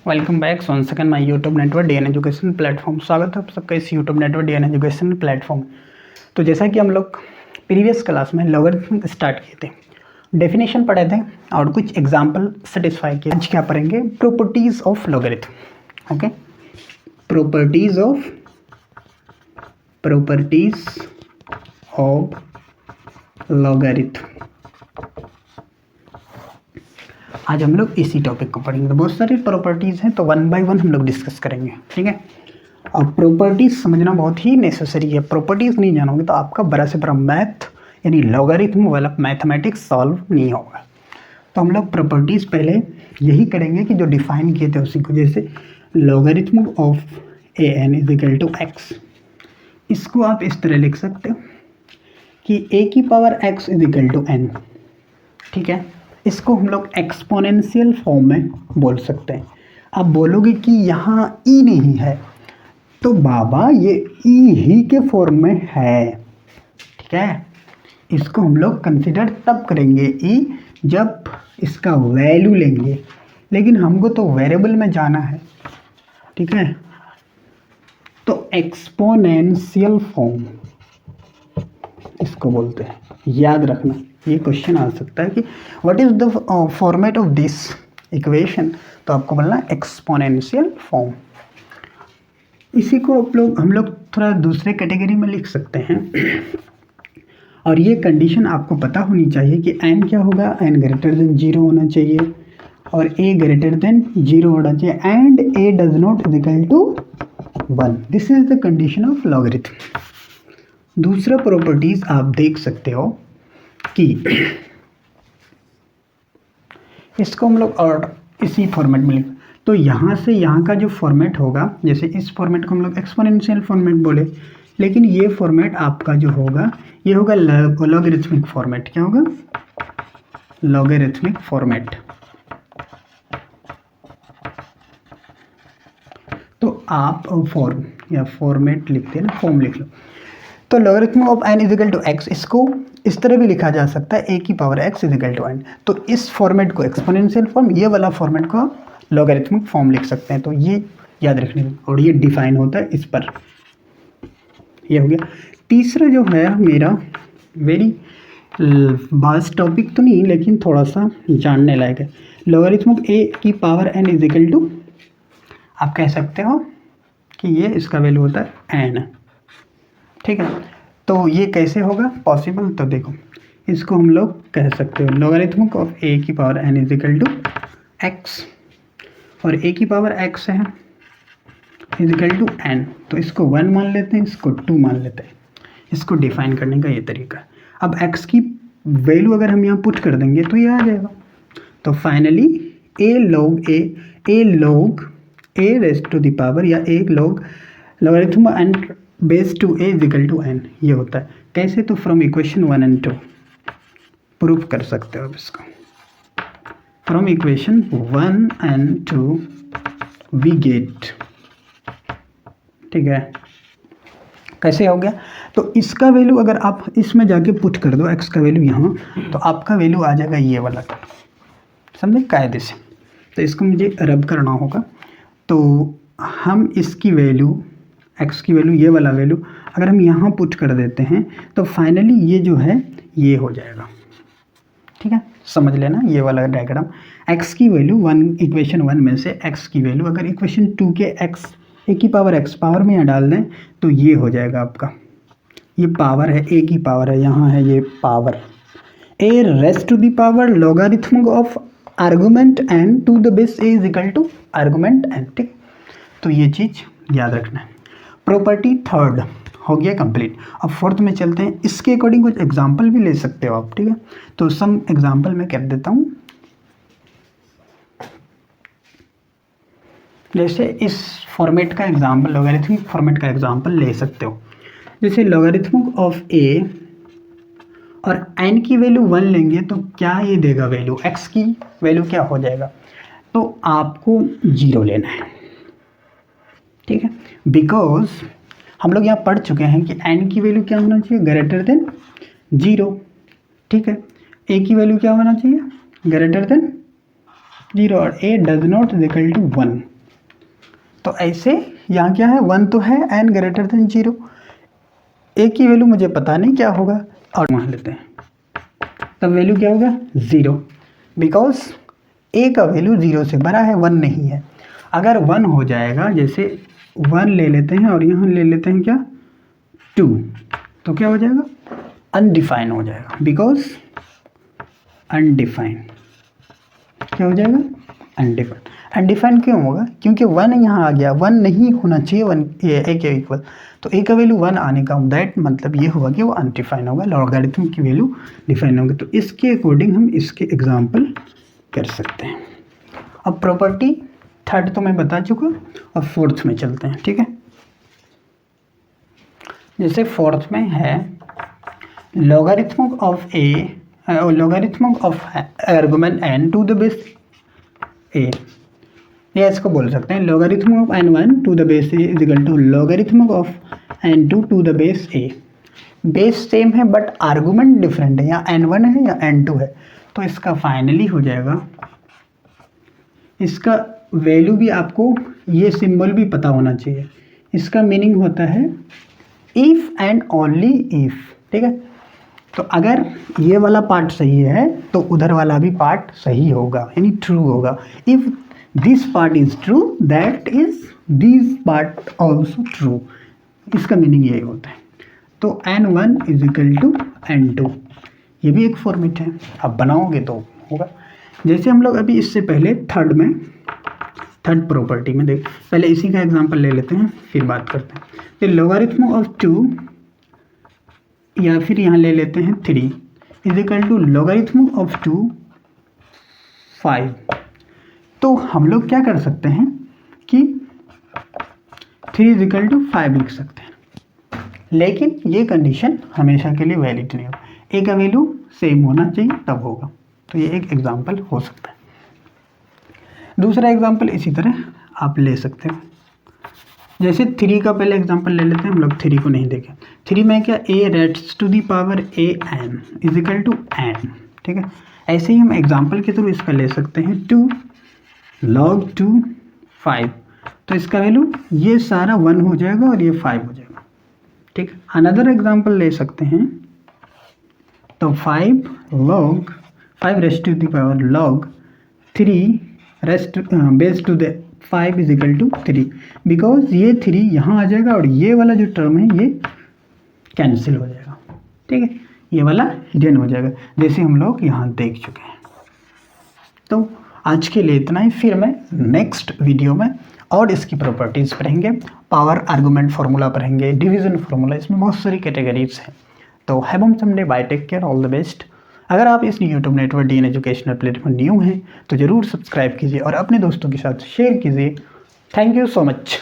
Welcome back once again my YouTube network DN education platform. स्वागत है आप सबका इस YouTube network DN education platform. तो जैसा कि हम लोग प्रीवियस क्लास में लॉगरिथम स्टार्ट किए थे, डेफिनेशन पढ़े थे और कुछ एग्जांपल सेटिस्फाई किए। आज क्या पढ़ेंगे? Properties of logarithm. Okay, properties of logarithm. आज हम लोग इसी टॉपिक को पढ़ेंगे। तो बहुत सारी प्रॉपर्टीज़ हैं, तो वन बाय वन हम लोग डिस्कस करेंगे, ठीक है। और प्रॉपर्टीज़ समझना बहुत ही नेसेसरी है। प्रॉपर्टीज़ नहीं जानोगे तो आपका बड़ा से बड़ा मैथ यानी लॉगरिथम वाला मैथमेटिक्स सॉल्व नहीं होगा। तो हम लोग प्रॉपर्टीज़ पहले यही करेंगे कि जो डिफाइन किए थे उसी को, जैसे logarithm of a n is equal to x. इसको आप इस तरह लिख सकते हो कि ए की power x is equal to n, ठीक है। इसको हम लोग एक्सपोनेंशियल फॉर्म में बोल सकते हैं। आप बोलोगे कि यहाँ ई नहीं है, तो बाबा ये ई ही के फॉर्म में है, ठीक है। इसको हम लोग कंसिडर तब करेंगे ई जब इसका वैल्यू लेंगे, लेकिन हमको तो वेरिएबल में जाना है, ठीक है। तो एक्सपोनेंशियल फॉर्म इसको बोलते हैं। याद रखना, ये क्वेश्चन आ सकता है कि what is the format of this equation, तो आपको बोलना एक्सपोनेंशियल फॉर्म। इसी को हम लोग थोड़ा दूसरे कैटेगरी में लिख सकते हैं। और ये कंडीशन आपको पता होनी चाहिए कि एन क्या होगा, एन ग्रेटर देन 0 होना चाहिए और ए ग्रेटर देन 0 होना चाहिए, and a does not is equal to 1। This is the condition of logarithm. दूसरा प्रॉपर्टीज आप देख सकते हो कि इसको हम लोग और इसी फॉर्मेट में लिख, तो यहाँ से यहाँ का जो फॉर्मेट होगा, जैसे इस फॉर्मेट को हम लोग एक्सपोनेंशियल फॉर्मेट बोले, लेकिन ये फॉर्मेट आपका जो होगा ये होगा लॉगरिथमिक फॉर्मेट। क्या होगा? Logarithmic format. तो आप फॉर्मेट लिखते हैं ना, फॉर्म लिख लो। तो logarithm of n is equal to x, इसको इस तरह भी लिखा जा सकता है, ए की power x is equal to n. तो इस फॉर्मेट को एक्सपोनेंशियल फॉर्म, ये वाला फॉर्मेट को लॉगरिथमिक फॉर्म लिख सकते हैं। तो ये याद रखने में, और ये डिफाइन होता है इस पर। ये हो गया। तीसरा जो है मेरा वेरी वास्ट टॉपिक तो नहीं, लेकिन थोड़ा सा जानने लायक है। लॉगरिथम ऑफ ए की power n is equal to, आप कह सकते हो कि ये इसका वैल्यू होता है एन, ठीक है। तो ये कैसे होगा पॉसिबल? तो देखो, इसको हम लोग कह सकते हो लॉगरिथम ऑफ ए की power n is equal to x, और ए की पावर एक्स है इज इक्वल टू एन। तो इसको 1 मान लेते हैं, इसको 2 मान लेते हैं। इसको डिफाइन करने का ये तरीका है। अब एक्स की वैल्यू अगर हम यहाँ पुट कर देंगे तो ये आ जाएगा। तो finally a log a raised to the power, या a log logarithm n base two a is equal to n, ये होता है। कैसे? तो फ्रॉम इक्वेशन 1 and 2 प्रूफ कर सकते हो अब इसको। From equation 1 and 2 we get, ठीक है। कैसे हो गया? तो इसका वैल्यू अगर आप इसमें जाके पुट कर दो, एक्स का वैल्यू यहाँ, तो आपका वैल्यू आ जाएगा ये वाला, समझे, कायदे से। तो इसको मुझे रब करना होगा। तो हम इसकी वैल्यू, एक्स की वैल्यू, ये वाला वैल्यू अगर हम यहाँ पुट कर देते हैं तो फाइनली ये जो है ये हो जाएगा, ठीक है। समझ लेना ये वाला डायग्राम। एक्स की वैल्यू इक्वेशन 1 में से एक्स की वैल्यू अगर इक्वेशन 2 के एक्स ए की पावर एक्स पावर में यहाँ डाल दें तो ये हो जाएगा आपका, ये पावर है, ए की पावर है, यहाँ है ये power, a raised to the power logarithm of argument n to the base a is equal to argument n, ठीक। तो ये चीज़ याद रखना है। प्रॉपर्टी थर्ड हो गया कंप्लीट। अब फोर्थ में चलते हैं। इसके अकॉर्डिंग कुछ एग्जांपल भी ले सकते हो आप, ठीक है। तो सम एग्जांपल मैं कर देता हूँ। जैसे इस फॉर्मेट का एग्जांपल, लॉगरिथमिक फॉर्मेट का एग्जांपल ले सकते हो। जैसे लॉगरिथम ऑफ ए और एन की वैल्यू 1 लेंगे तो क्या ये देगा वैल्यू, एक्स की वैल्यू क्या हो जाएगा? तो आपको 0 लेना है, ठीक है। बिकॉज हम लोग यहाँ पढ़ चुके हैं कि एन की वैल्यू क्या होना चाहिए, ग्रेटर देन 0, ठीक है। ए की वैल्यू क्या होना चाहिए, ग्रेटर देन 0, और a does not is equal to 1, तो ऐसे यहाँ क्या है, 1 तो है n ग्रेटर देन 0, a की वैल्यू मुझे पता नहीं क्या होगा और मान लेते हैं, तब वैल्यू क्या होगा 0, बिकॉज a का वैल्यू 0 से बड़ा है, 1 नहीं है। अगर 1 हो जाएगा, जैसे 1 ले लेते हैं और यहाँ ले लेते हैं क्या 2, तो क्या हो जाएगा अनडिफाइन हो जाएगा, बिकॉज अनडिफाइन क्या हो जाएगा अनडिफाइन। अनडिफाइन क्यों होगा, क्योंकि 1 यहाँ आ गया, 1 नहीं होना चाहिए 1 a के इक्वल, तो a का वैल्यू 1 आने का दैट मतलब ये होगा कि वो अनडिफाइन होगा, लॉगरिथम की वैल्यू डिफाइन होगी। तो इसके अकॉर्डिंग हम इसके एग्जाम्पल कर सकते हैं। अब प्रॉपर्टी थर्ड तो मैं बता चुका, अब फोर्थ में चलते हैं, ठीक है। जैसे फोर्थ में है logarithm of argument n to the base a, या इसको बोल सकते हैं logarithm of n1 to the base a is equal to logarithm of n2 to the base a। Base same है बट आर्गुमेंट डिफरेंट है, या n1 है या n2 है, तो इसका फाइनली हो जाएगा, इसका वैल्यू भी आपको ये सिंबल भी पता होना चाहिए। इसका मीनिंग होता है इफ़ एंड ओनली इफ़, ठीक है। तो अगर ये वाला पार्ट सही है तो उधर वाला भी पार्ट सही होगा, यानी ट्रू होगा। If this part is true that is this part also true, इसका मीनिंग यही होता है। तो n1 is equal to n2, ये भी एक फॉर्मेट है, अब बनाओगे तो होगा। जैसे हम लोग अभी इससे पहले थर्ड प्रॉपर्टी में देख, पहले इसी का एग्जांपल ले लेते हैं फिर बात करते हैं। तो लॉगरिथम ऑफ 2 या फिर यहाँ ले लेते हैं 3 is equal to logarithm of 2 5। तो हम लोग क्या कर सकते हैं कि 3 इज इक्वल टू 5 लिख सकते हैं, लेकिन ये कंडीशन हमेशा के लिए वैलिड नहीं होगा, ए का वैल्यू सेम होना चाहिए तब होगा। तो ये एक एग्जांपल हो सकता है। दूसरा एग्जांपल इसी तरह आप ले सकते हो। जैसे 3 का पहले एग्जांपल ले लेते हैं, हम लोग 3 को नहीं देखें। 3 में क्या a रेट्स to the power a n is equal to n, ठीक है। ऐसे ही हम एग्जांपल के थ्रू इसका ले सकते हैं 2 log 2 5, तो इसका वैल्यू ये सारा 1 हो जाएगा और ये 5 हो जाएगा, ठीक। अनदर एग्जांपल ले सकते हैं, तो 5 log 5 raised to the power log 3 raised base to the 5 is equal to 3, because ये 3 यहाँ आ जाएगा और ये वाला जो टर्म है ये कैंसिल हो जाएगा, ठीक है, ये वाला हिडन हो जाएगा, जैसे हम लोग यहाँ देख चुके हैं। तो आज के लिए इतना ही, फिर मैं नेक्स्ट वीडियो में और इसकी प्रॉपर्टीज़ पढ़ेंगे, पावर आर्गुमेंट फार्मूला पढ़ेंगे, डिवीजन फार्मूला, इसमें बहुत सारी कैटेगरीज हैं। तो हैव हम someday, bye, take care, all the best. अगर आप इस YouTube network DN educational platform new हैं तो ज़रूर सब्सक्राइब कीजिए और अपने दोस्तों के साथ शेयर कीजिए। Thank you so much.